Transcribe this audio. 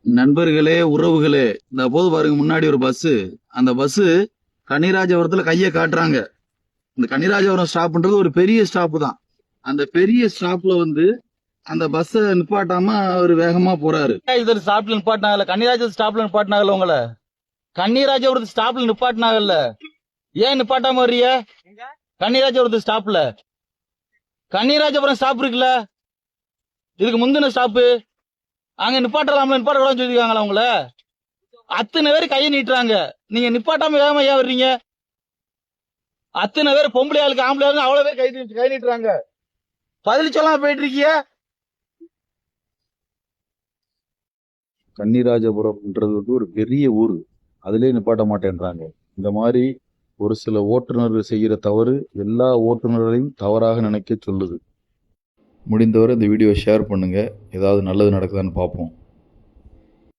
நண்பர்களே, உறவுகளே, இந்த போது பாருங்க முன்னாடி ஒரு பஸ். அந்த பஸ் கன்னிராஜபுரத்துல கைய காட்டுறாங்க. இந்த கன்னிராஜபுரம் ஸ்டாப்ன்றது ஒரு பெரிய ஸ்டாப் தான். அந்த பெரிய ஸ்டாப்ல வந்து அந்த பஸ் நிப்பாட்டாம அவர் வேகமா போறாரு. இது ஸ்டாப்ல நிப்பாட்டினாங்கல்ல, கன்னிராஜபுரம் ஸ்டாப்ல நிப்பாட்டினாங்கல்ல, உங்களை கன்னிராஜபுரத்து ஸ்டாப்ல நிப்பாட்டினாங்கல்ல, ஏன் நிப்பாட்டாம வர்றீங்க? கன்னிராஜபுரத்து ஸ்டாப்ல கன்னிராஜபுரம் ஸ்டாப் இருக்குல்ல, இதுக்கு முந்தின ஸ்டாப்பு அங்க நிப்பாட்டலாம்ல, நிப்பாட்ட கூட சொல்லிருக்காங்களா உங்கள? அத்தனை பேர் கையை நீட்டுறாங்க, நீங்க நிப்பாட்டாம வேகமா ஏன் வர்றீங்க? அத்தனை பேர் பொம்பளை ஆளுக்கு ஆம்பளை ஆளுக்கு அவ்வளவு பேர் கை நீட்டுறாங்க, பதில் சொல்லாம போயிட்டு இருக்கீங்க. கன்னிராஜபுரம்ன்றது வந்து ஒரு பெரிய ஊர், அதிலே நிப்பாட்ட மாட்டேன்றாங்க. இந்த மாதிரி ஒரு சில ஓட்டுநர்கள் செய்கிற தவறு எல்லா ஓட்டுநர்களையும் தவறாக நினைக்க சொல்லுது. முடிந்தவரை இந்த வீடியோவை ஷேர் பண்ணுங்கள், ஏதாவது நல்லது நடக்குதான்னு பார்ப்போம்.